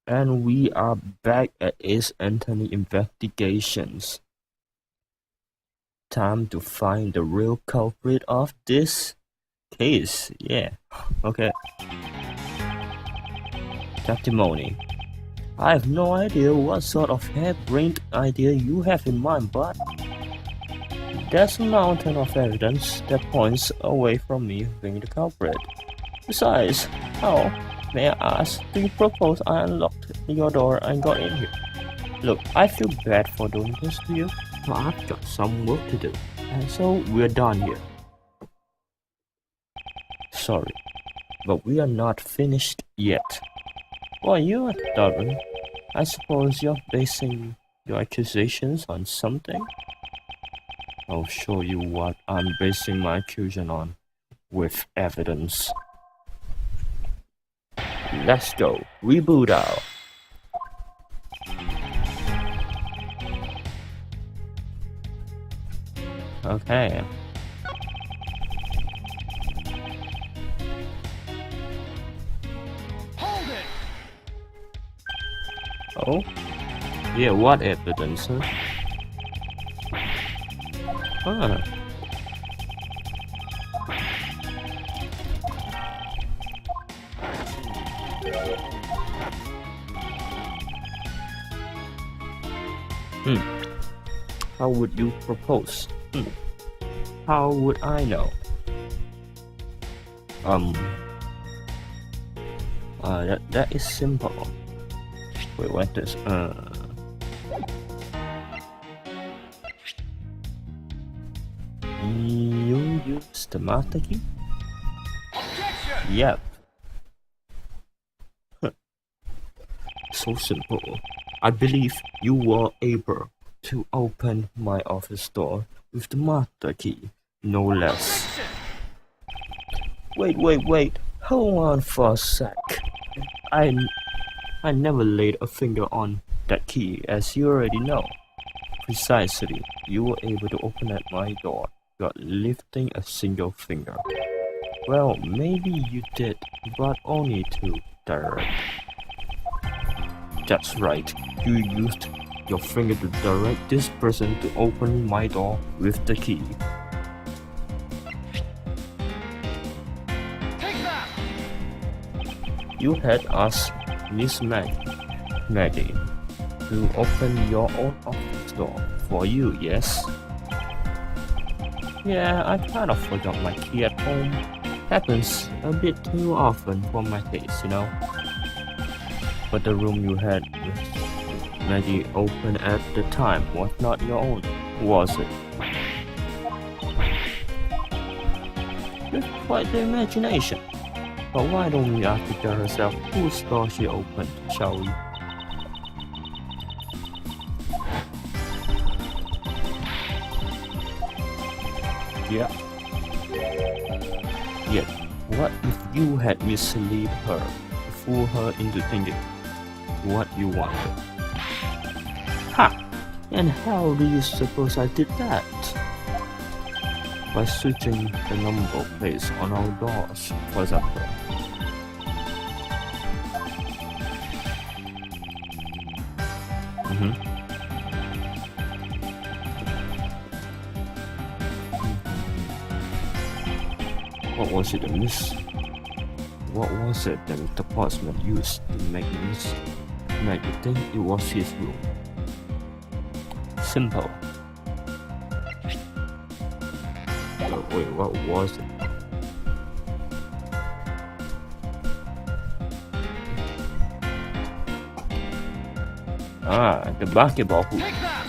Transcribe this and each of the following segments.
And we are back at Ace Anthony Investigations. Time to find the real culprit of this case. Yeah, okay. Testimony. I have no idea what sort of harebrained idea you have in mind, but there's a mountain of evidence that points away from me being the culprit. Besides, how, may I ask, do you propose I unlocked your door and got in here? Look, I feel bad for doing this to you, but I've got some work to do, and so we're done here. Sorry, but we are not finished yet. Why, you're stubborn. I suppose you're basing your accusations on something? I'll show you what I'm basing my accusation on, with evidence. Let's go, reboot out. Okay. Hold it! Oh? Yeah, what evidence, huh? Huh. How would you propose? How would I know? That is simple. Wait, what is you use the master key? Objection! Yep. So simple. I believe you were able to open my office door with the master key, no less. Objection! Wait. Hold on for a sec. I never laid a finger on that key, as you already know. Precisely, you were able to open at my door without lifting a single finger. Well, maybe you did, but only to direct. That's right, you used your finger to direct this person to open my door with the key. Take that! You had asked Miss Maggie to open your own office door for you, yes? Yeah, I kind of forgot my key at home. Happens a bit too often for my taste, you know? But the room you had with Maggie open at the time was not your own, was it? You've quite the imagination. But why don't we ask each other herself whose door she opened, shall we? Yeah. Yet, what if you had misled her, to fool her into thinking what you wanted? Ha! And how do you suppose I did that? By switching the number plates on our doors, for example. What was it, What was it that Mr. Portsmouth used to make you think it was his room? Simple. Wait, what was it? Ah, the basketball hoop. Take that!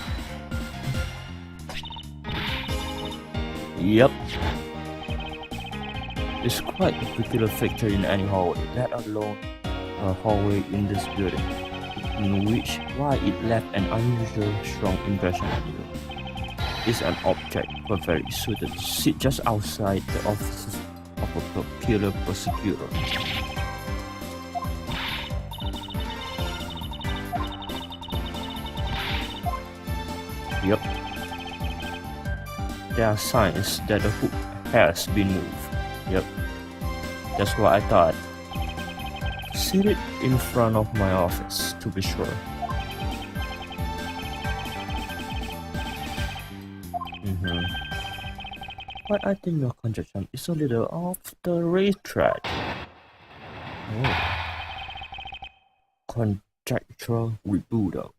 Yep. It's quite a peculiar feature in any hallway, let alone a hallway in this building, in which why it left an unusual strong impression on you. Is an object perfectly suited to sit just outside the offices of a popular prosecutor. Yep. There are signs that the hook has been moved. Yep. That's what I thought. seated in front of my office, to be sure. But I think your conjecture is a little off the racetrack. Oh. Conjectural rebuttal.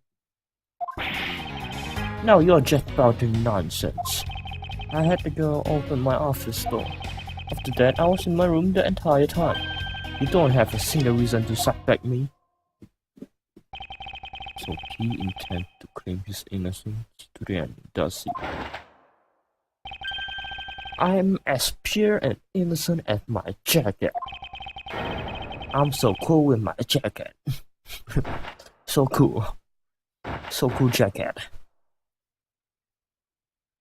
Now you're just spouting nonsense. I had the girl open my office door. After that, I was in my room the entire time. You don't have a single reason to suspect me. So he intends to claim his innocence to the end, does he? I am as pure and innocent as my jacket. I'm so cool with my jacket. So cool. So cool jacket.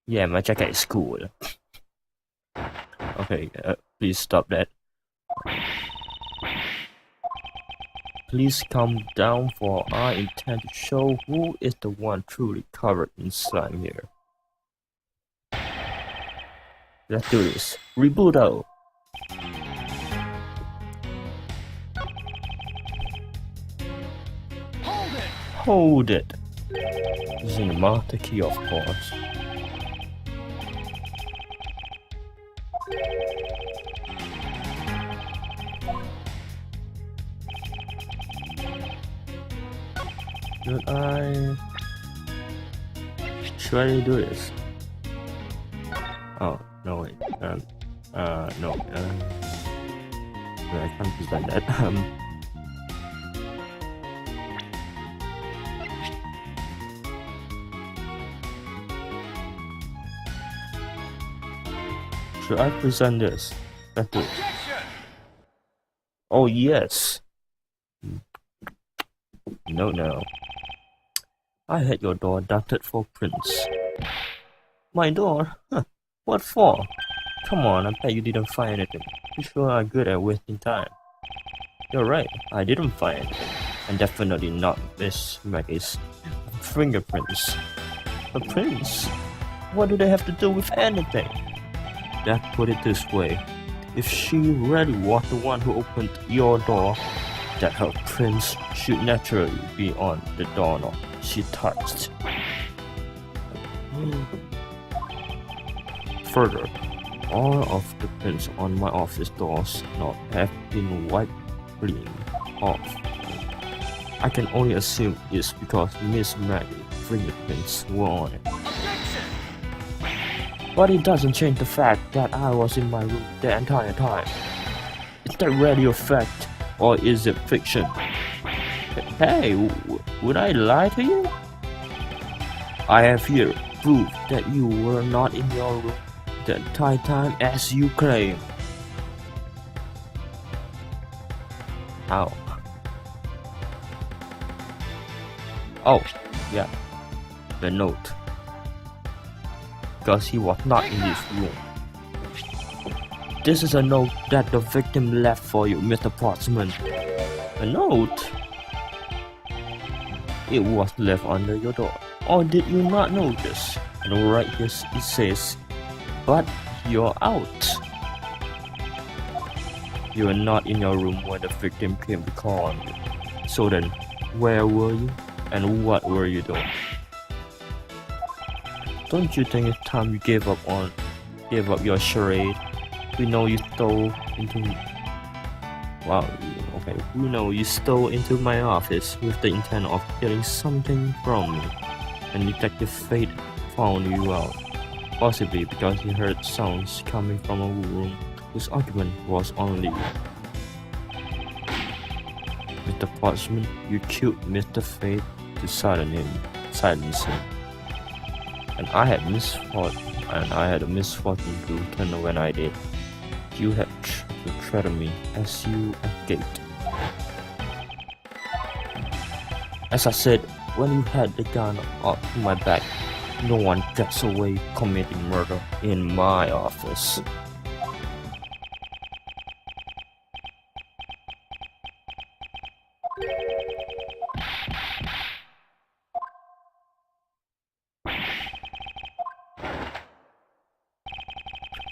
Yeah, my jacket is cool. Okay, please stop that. Please calm down, for I intend to show who is the one truly covered in slime here. Let's do this. Rebuttal. Hold it. Using the master key, of course. Should I do this? Oh, no wait. No. I can't present that. Should I present this? Let's do it. Oh yes. No. I had your door adapted for prints. My door? Huh. What for? Come on, I bet you didn't find anything. You sure are good at wasting time. You're right, I didn't find anything. And definitely not Miss Maggie's fingerprints. But prints? What do they have to do with anything? Let's put it this way. If she really was the one who opened your door, that her prints should naturally be on the doorknob she touched. Further, all of the prints on my office doors knob have been wiped clean off. I can only assume it's because Miss Maggie's fingerprints were on it. But it doesn't change the fact that I was in my room the entire time. Is that really a fact, or is it fiction? Hey, would I lie to you? I have here proof that you were not in your room the entire time as you claim. How? Oh, yeah, the note. Because he was not in his room. This is a note that the victim left for you, Mr. Portsman. A note? It was left under your door. Or did you not notice? And right here it says, but you're out. You were not in your room when the victim came to call on you. So then, where were you? And what were you doing? Don't you think it's time you gave up your charade? We know you stole into... Wow, okay. We know you stole into my office with the intent of getting something from me. And Detective Fate found you out. Possibly because he heard sounds coming from a room whose occupant was only you. Mr. Portsman, you killed Mr. Fate to silence him. And I had a misfortune to return when I did. You had to threaten me as you escaped. As I said, when you had the gun up my back, no one gets away committing murder in my office.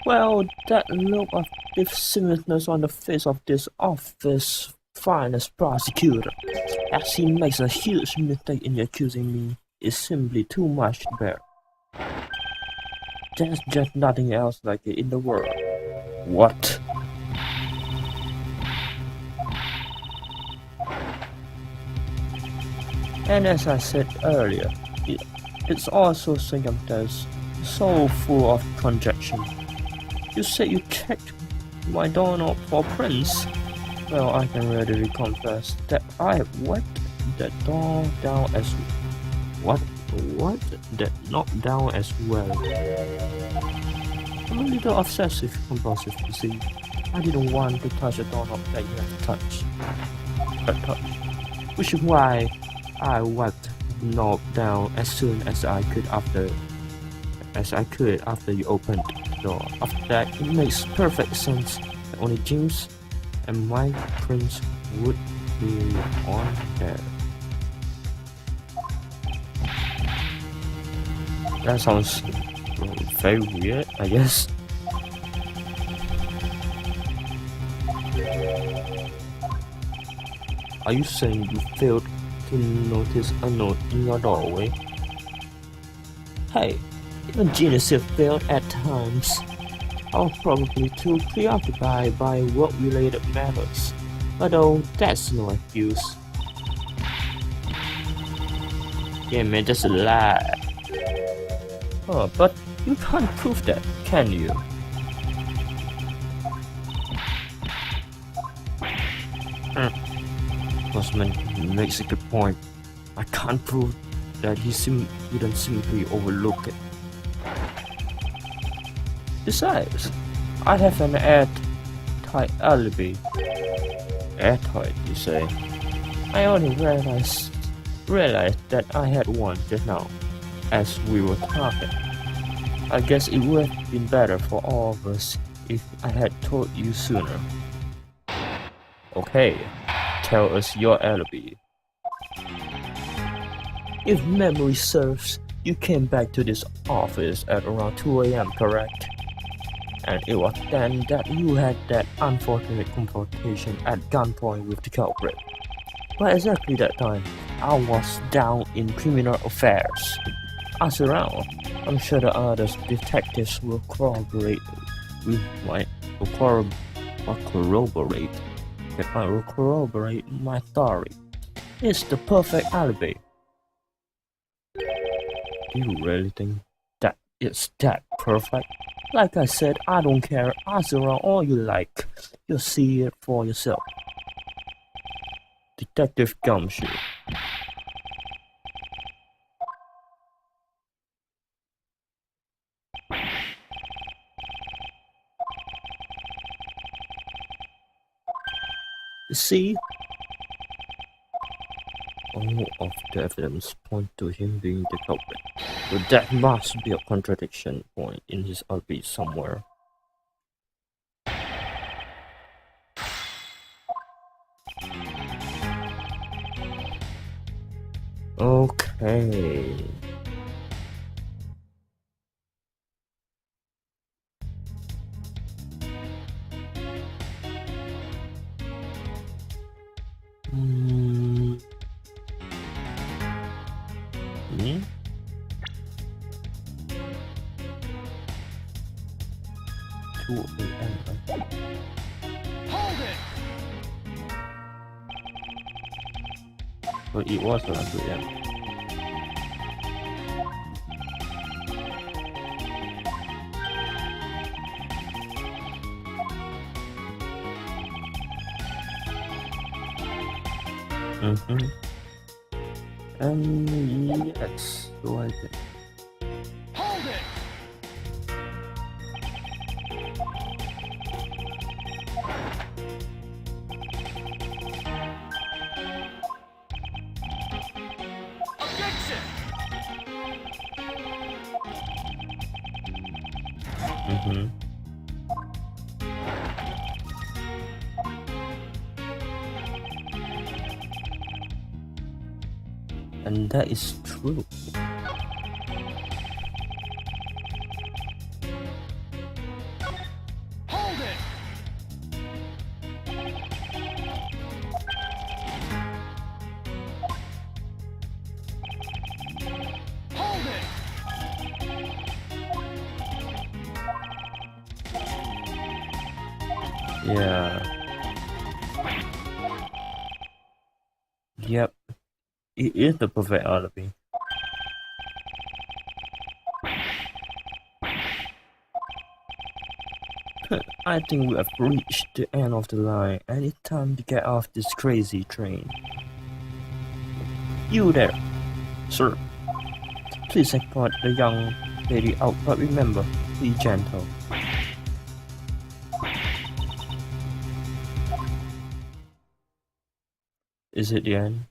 Well, that look of seriousness on the face of this office finest prosecutor, as he makes a huge mistake in accusing me is simply too much to bear. There's just nothing else like it in the world. What? And as I said earlier, it's also sometimes so full of conjecture. You said you checked my doorknob for prints. Well, I can readily confess that I have wiped that door down as what that knocked down as well. I'm a little obsessive compulsive, you see. I didn't want to touch a doorknob that you have touched. Which is why I wiped the knob down as soon as I could after you opened the door. After that, it makes perfect sense that only James and my prints would be on there. That sounds very weird, I guess. Are you saying you failed to notice a note in your doorway? Hey, even geniuses failed at times. I was probably too preoccupied by work-related matters, although that's no excuse. Yeah man, that's a lie. Oh, but you can't prove that, can you? Postman makes a good point. I can't prove that he didn't simply overlook it. Besides, I have an airtight alibi. Airtight, you say? I only realized that I had one just now, as we were talking. I guess it would have been better for all of us if I had told you sooner. Okay, tell us your alibi. If memory serves, you came back to this office at around 2 AM, correct? And it was then that you had that unfortunate confrontation at gunpoint with the culprit. By exactly that time, I was down in criminal affairs. Ask around. I'm sure the other detectives will corroborate my theory. It's the perfect alibi. Do you really think that it's that perfect? Like I said, I don't care. Ask around all you like. You'll see it for yourself. Detective Gumshoe. You see? All of the evidence point to him being the culprit, but that must be a contradiction point in his alibi somewhere. Okay. Hmm. 2 AM. Hold it! But it was around 2 AM. And yes, so I did. Hold it! Objection! And that is true. Hold it! Yeah. Yep. It is the perfect alibi. I think we have reached the end of the line and it's time to get off this crazy train. You there, sir. Please escort the young lady out, but remember, be gentle. Is it the end?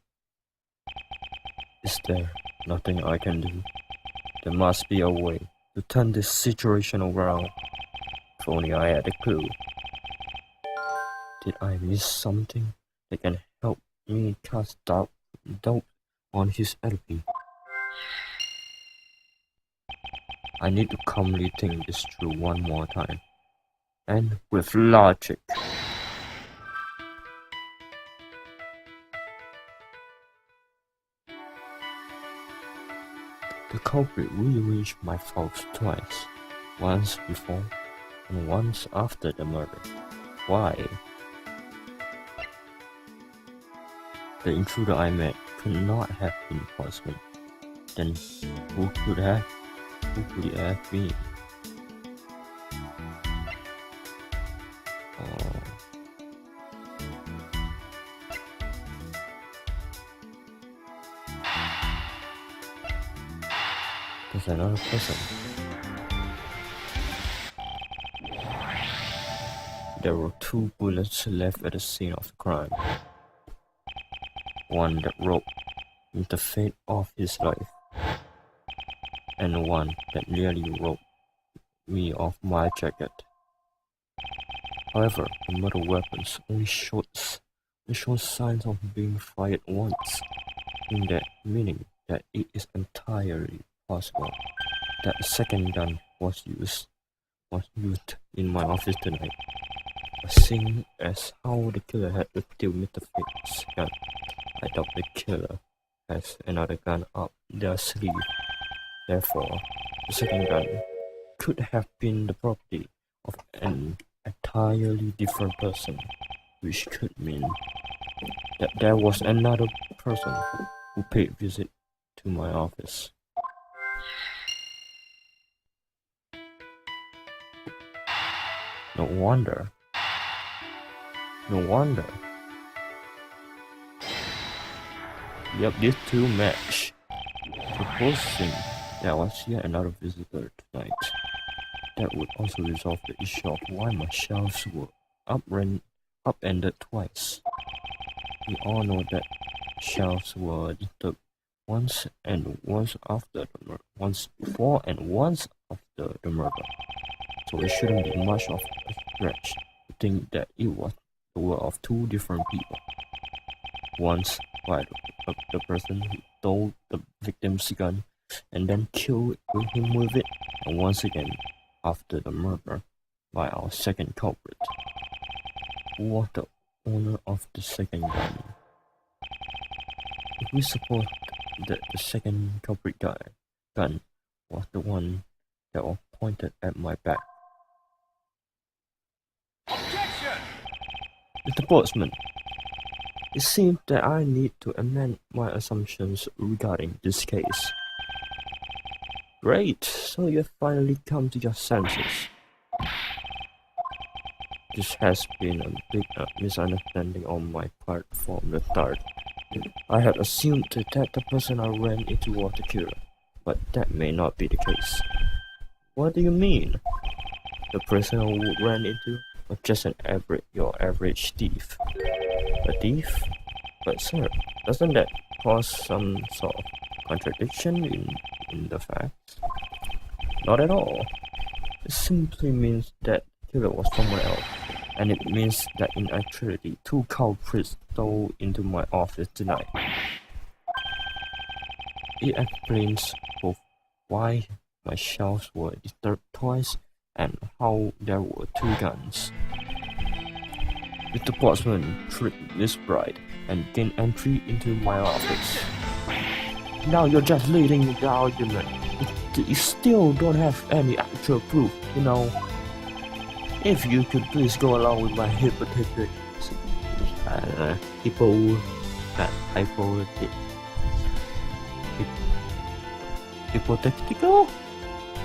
Is there nothing I can do? There must be a way to turn this situation around. If only I had a clue. Did I miss something that can help me cast doubt on his alibi? I need to calmly think this through one more time, and with logic. The culprit rearranged my thoughts twice, once before and once after the murder. Why? The intruder I met could not have been Postman. Then who could it have been? There's another person. There were 2 bullets left at the scene of the crime. One that wrote the fate of his life, and one that nearly robbed me of my jacket. However, the murder weapons only showed signs of being fired once, meaning that it is entirely possible that a second gun was used in my office tonight. Seeing as how the killer had still Mr. Fate's gun, I doubt the killer has another gun up their sleeve. Therefore, the second gun could have been the property of an entirely different person, which could mean that there was another person who paid visit to my office. No wonder. Yep, these 2 match. Supposing there was yet another visitor tonight, that would also resolve the issue of why my shelves were upended twice. We all know that shelves were disturbed once before and once after the murder. So it shouldn't be much of a stretch to think that it was the work of 2 different people. Once by the person who stole the victim's gun and then killed him with it, and once again after the murder by our second culprit, who was the owner of the second gun. If we suppose that the second culprit gun was the one that was pointed at my back. Objection! Mr. Postman, it seems that I need to amend my assumptions regarding this case. Great, so you've finally come to your senses. This has been a big misunderstanding on my part from the start. I had assumed that the person I ran into was the killer, but that may not be the case. What do you mean? The person I ran into was just your average thief. A thief? But sir, doesn't that cause some sort of contradiction in the facts? Not at all. It simply means that the killer was someone else, and it means that in actuality 2 culprits stole into my office tonight. It explains both why my shelves were disturbed twice and how there were 2 guns. Mr. Postman tricked this bride and gained entry into my office. Now you're just leading the argument. You still don't have any actual proof, you know. If you could please go along with my hypothetical,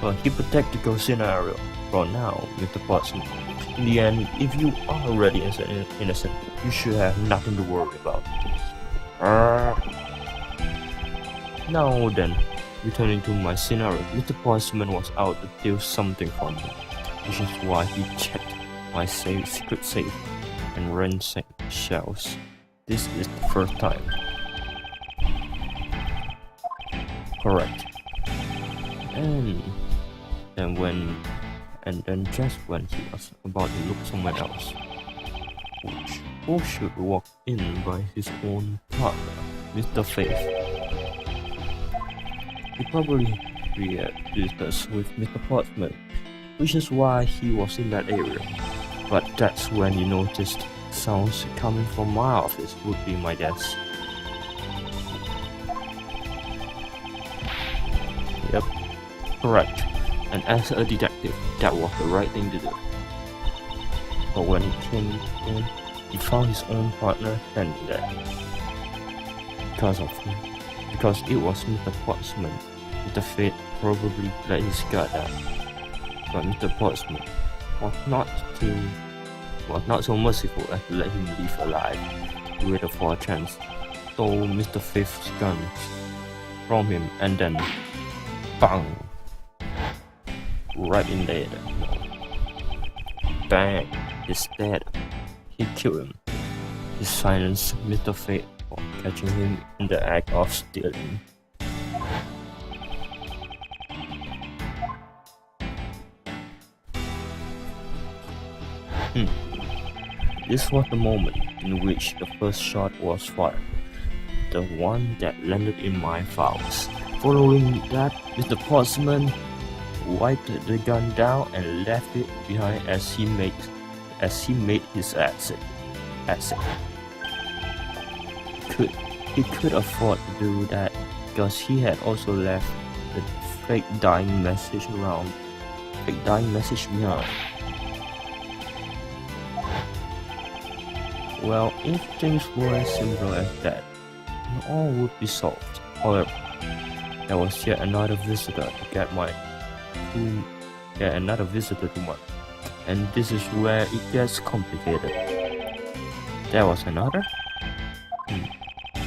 hypothetical scenario for now, Mr. Pottsman. In the end, if you are already innocent, you should have nothing to worry about. Now then, returning to my scenario, Mr. Pottsman was out to steal something from me, which is why he checked my secret safe and ransacked shelves. This is the first time. Correct. And then just when he was about to look somewhere else, who should walk in by his own partner, Mr. Faith. He probably had business with Mr. Pottsman, which is why he was in that area. But that's when he noticed sounds coming from my office, would be my guess. Yep, correct. And as a detective, that was the right thing to do. But when he came in, he found his own partner standing there. Because it was Mr. Pottsman, Mr. Fate probably let his guard down. But Mr. Pottsman was not so merciful as to let him leave alive. He waited for a chance, stole Mr. Faith's guns from him, and then bang! Right in there. Bang! He's dead. He killed him. He silenced Mr. Fate for catching him in the act of stealing. This was the moment in which the first shot was fired, the one that landed in my files. Following that, Mr. Pottsman wiped the gun down and left it behind as he made his exit. He could afford to do that because he had also left the fake dying message behind. Well, if things were as simple as that, all would be solved. However, there was yet another visitor to mine, and this is where it gets complicated. There was another?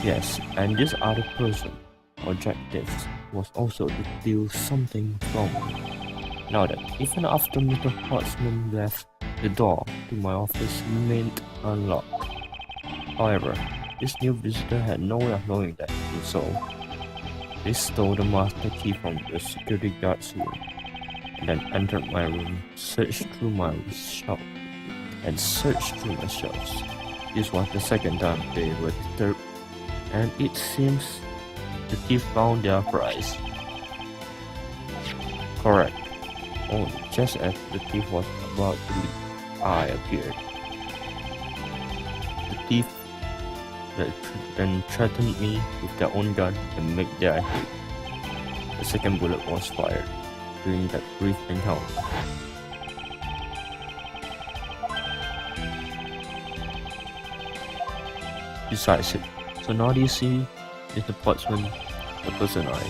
Yes, and this other person, objective, was also to steal something from me. Now then, even after Mr. Pottsman left, the door to my office remained unlocked. However, this new visitor had no way of knowing that, and so they stole the master key from the security guard's room, and then entered my room, searched through my shelves. This was the second time they were disturbed, and it seems the thief found their prize. Correct. Only just as the thief was about to leave, I appeared. The thief then threatened me with their own gun and made their escape. The second bullet was fired during that brief encounter. Decisive. So now do you see, Mr. Pottsman, the person I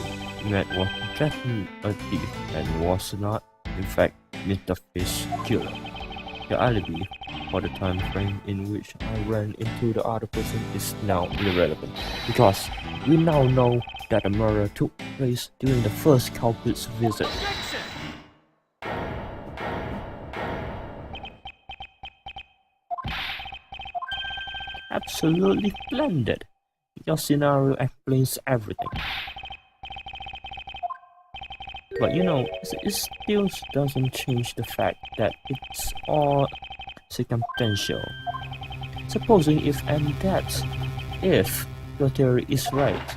met was just a thief and was not, in fact, Mr. Faith's killer. The alibi for the time frame in which I ran into the other person is now irrelevant, because we now know that the murder took place during the first culprit's visit. Absolutely splendid. Your scenario explains everything. But you know, it still doesn't change the fact that it's all circumstantial. Supposing if your theory is right,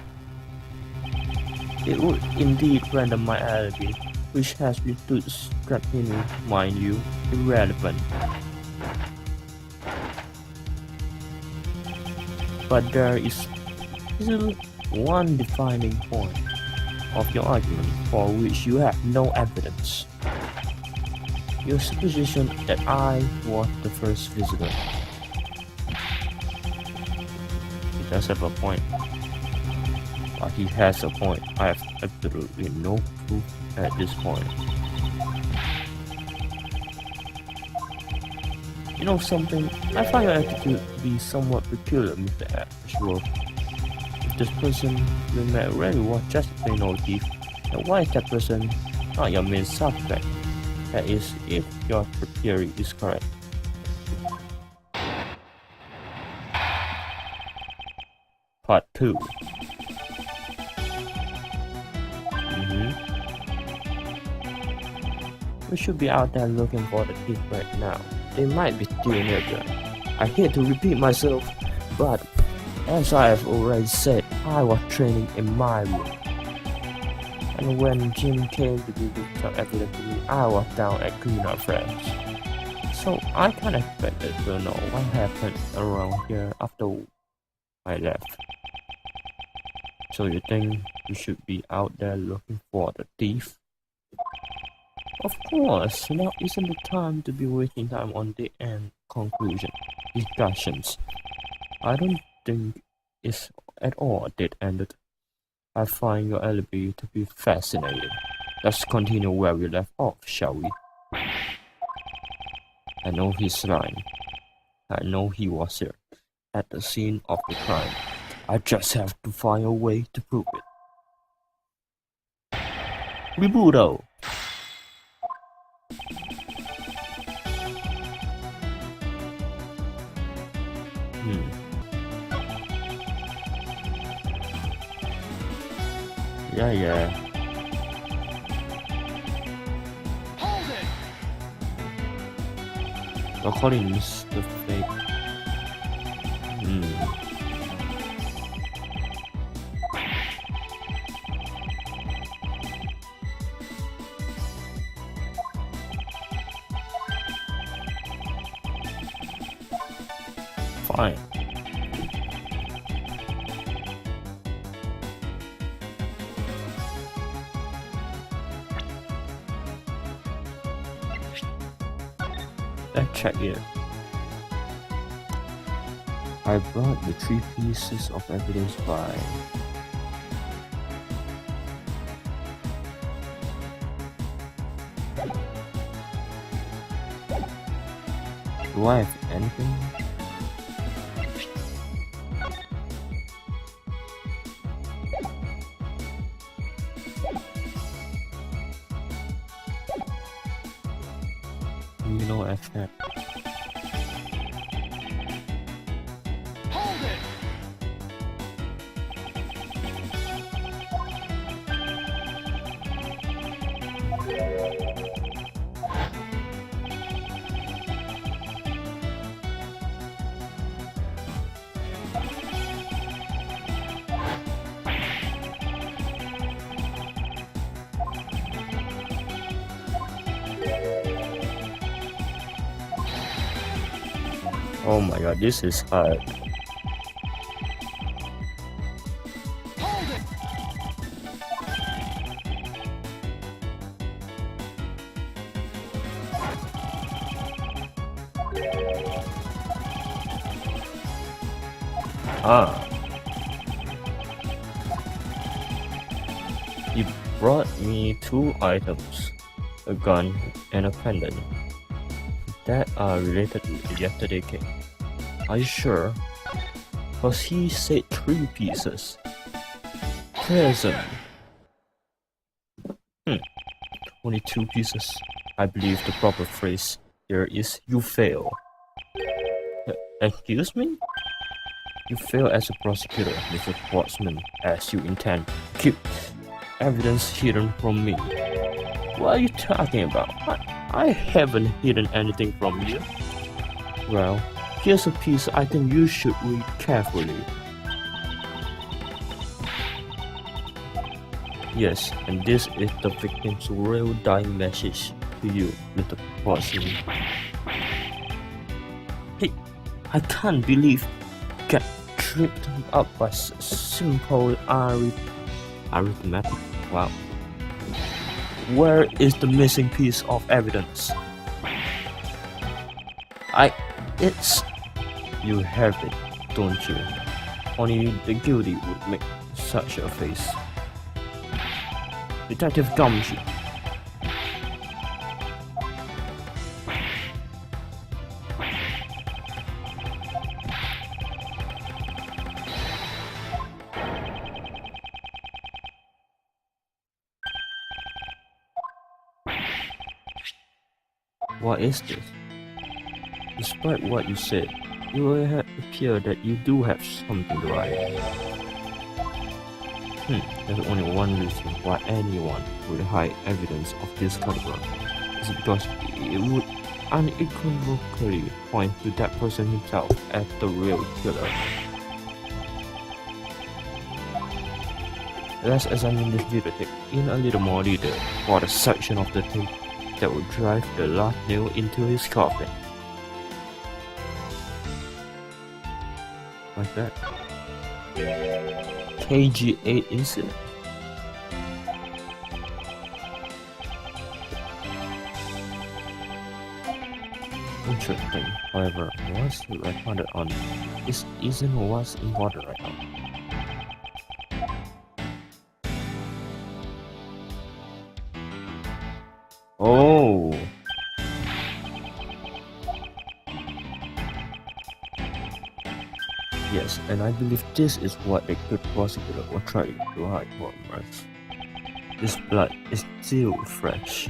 it would indeed render my alibi, which has been strictly, mind you, irrelevant. But there is still one defining point of your argument for which you have no evidence. Your supposition that I was the first visitor. He does have a point. But he has a point. I have absolutely no proof at this point. You know something? I find your attitude to be somewhat peculiar, Mr. Ashworth. If this person you met really was just a plain old thief, then why is that person not your main suspect? That is, if your theory is correct. Part 2. We should be out there looking for the thief right now. They might be still nearby. I hate to repeat myself, but as I have already said, I was training in my room. And when Jim came to give some evidence to me, I was down at Cleanup Fresh. So I can't expect to know what happened around here after I left. So you think we should be out there looking for the thief? Of course, now isn't the time to be wasting time on the end conclusion discussions. I don't think it's at all dead-ended. I find your alibi to be fascinating. Let's continue where we left off, shall we? I know he's lying. I know he was here, at the scene of the crime. I just have to find a way to prove it. Ribudo! Yeah. Hold it! The Collins, the fake. Fine. Let's check here. I brought the 3 pieces of evidence by do I have anything? No effect. Hold it! Oh my god, this is hard. Hold it! He brought me 2 items, a gun and a pendant, that are related to yesterday's case. Are you sure? Cause he said 3 pieces. Present. Only 2 pieces. I believe the proper phrase here is you fail. Excuse me? You fail as a prosecutor, Mr. Schwartzman, as you intend to keep evidence hidden from me. What are you talking about? I haven't hidden anything from you. Well, here's a piece I think you should read carefully. Yes, and this is the victim's real dying message to you, Mr. Schwartzman. Hey, I can't believe get tripped up by simple arithmetic. Wow. Where is the missing piece of evidence? It's... You have it, don't you? Only the guilty would make such a face. Detective Gumshoe. What is this? Despite what you said, you appear that you do have something to hide. There's only one reason why anyone would hide evidence of this caliber. It's because it would unequivocally point to that person himself as the real killer. Let's examine this videotape in a little more detail for the section of the tape that would drive the last nail into his coffin. Like that. KG8 incident. Interesting. However, what's recorded on this isn't what's important right now. Oh. Yes, and I believe this is what the good prosecutor was trying to hide from us. This blood is still fresh.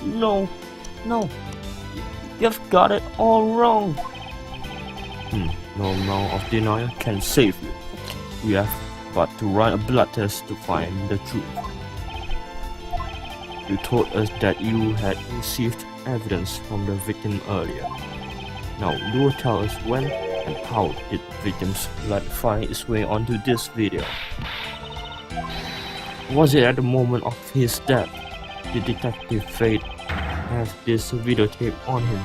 No, you've got it all wrong. No amount of denial can save you. We have but to run a blood test to find the truth. You told us that you had received evidence from the victim earlier. Now, you will tell us when and how did the victim's blood find its way onto this video? Was it at the moment of his death? Did Detective Fate have this videotape on him,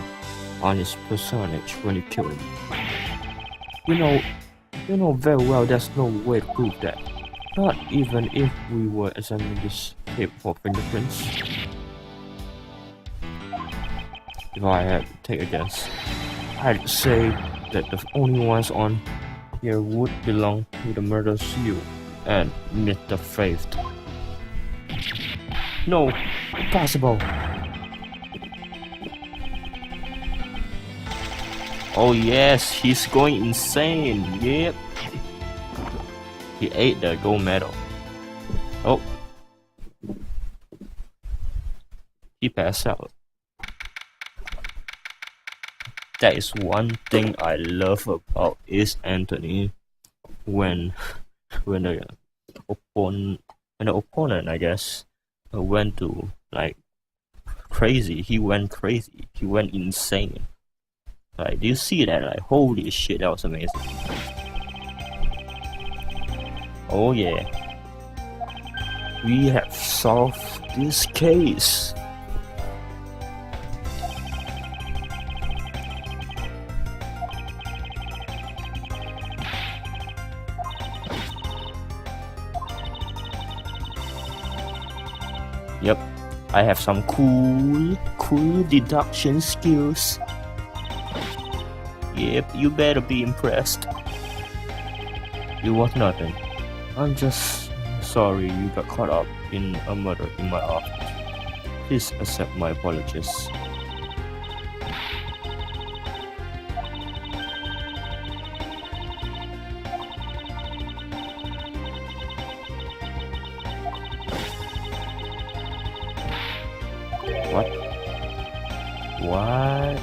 on his personage when he killed him? You know very well there's no way to prove that. Not even if we were examining this tape for fingerprints. If I had to take a guess, I'd say that the only ones on here would belong to the murderous you and Mr. Faith. No, impossible. Oh yes, he's going insane. Yep. He ate the gold medal. Oh. He passed out. That is one thing I love about Ace Anthony. When the opponent, I guess, went to like crazy. He went crazy. He went insane. Like, do you see that? Like, holy shit, that was amazing. Oh yeah. We have solved this case. Yep, I have some cool deduction skills. Yep, you better be impressed. It was nothing. I'm just sorry you got caught up in a murder in my office. Please accept my apologies. What? What?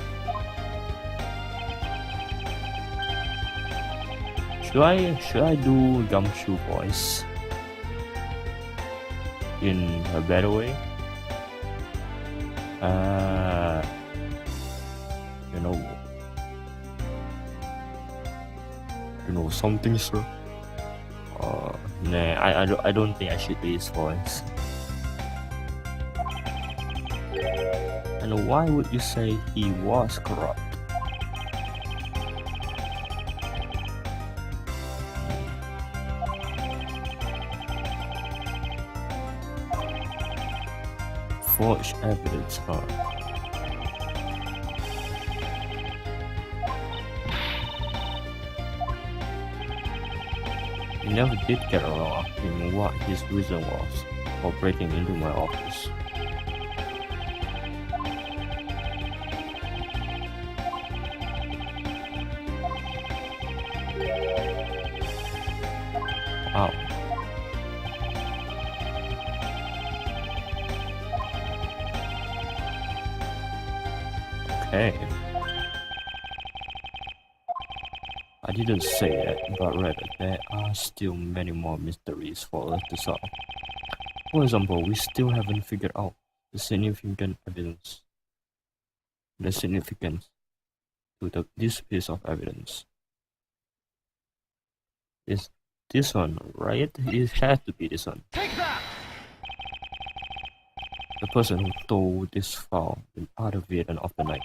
Should I do Gumshoe voice in a better way? You know something, sir? Nah, I don't think I should do his voice. And why would you say he was corrupt? Forged evidence, huh? He never did get around asking what his reason was for breaking into my office. Wow. Okay. I didn't say it, but rather there are still many more mysteries for us to solve. For example, we still haven't figured out the significance to this piece of evidence. Is this one, right? It has to be this one. Take that! The person who stole this file in other Vietnam of the night.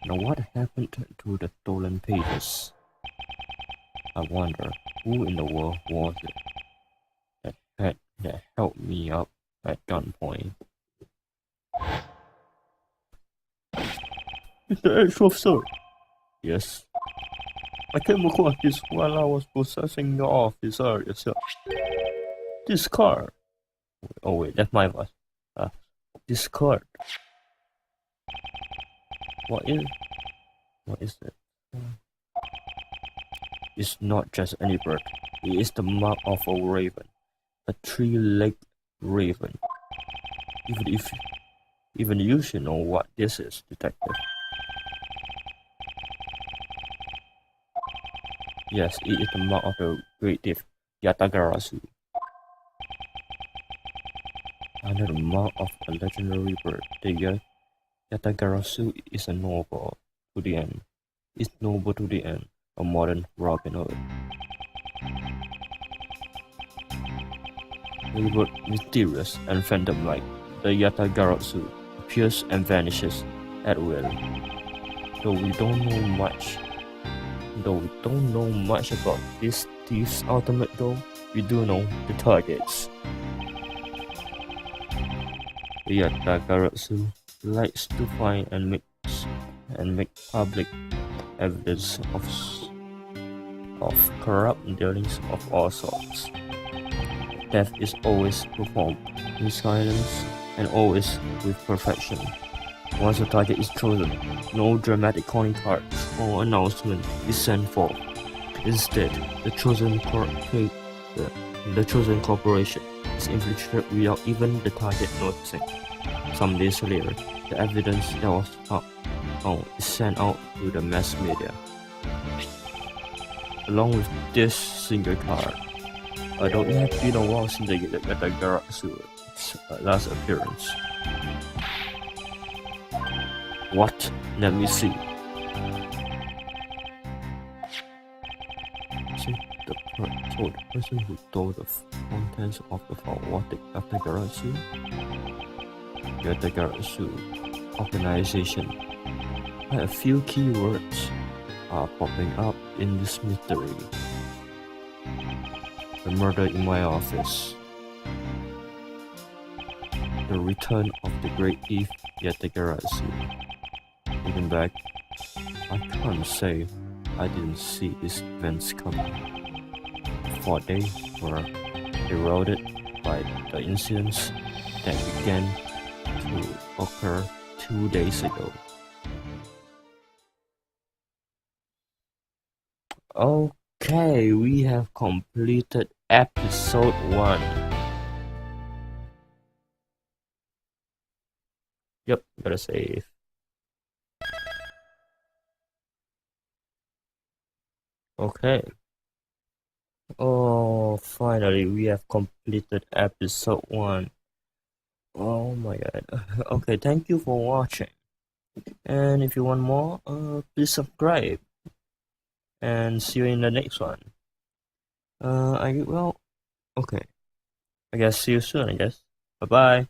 Now what happened to the stolen pages? I wonder who in the world was it that held me up at gunpoint. Mr. H. Officer. Yes. I came across this while I was possessing your office earlier, sir. This card. Oh wait, that's my voice. This card. What is it? It's not just any bird. It is the mark of a raven. A three-legged raven. Even you should know what this is, detective. Yes, it is the mark of the great thief, Yatagarasu. Another mark of a legendary bird, the Yatagarasu is noble to the end. It's noble to the end, a modern Robin Hood. Labeled mysterious and phantom-like, the Yatagarasu appears and vanishes at will. Though we don't know much about this thief's ultimate goal, we do know the targets. The Yatagarasu likes to find and make public evidence of corrupt dealings of all sorts. Theft is always performed in silence and always with perfection. Once a target is chosen, no dramatic calling cards or announcement is sent forth. Instead, the chosen corporation is infiltrated without even the target noticing. Some days later, the evidence that was found is sent out to the mass media. Along with this single card, although it had been a while since the Yatagara's last appearance. What? Let me see. The person who stole the contents of the file was the Yatagarasu? Yatagarasu organization. A few keywords are popping up in this mystery. The murder in my office. The return of the great thief Yatagarasu. Looking back, I can't say I didn't see these events coming. For they were eroded by the incidents that began to occur 2 days ago. Okay, we have completed episode 1. Yep, gotta save. Okay. Oh, finally we have completed episode 1. Oh my god. Okay, thank you for watching. And if you want more, please subscribe. And see you in the next one. Okay. I guess see you soon, I guess. Bye-bye.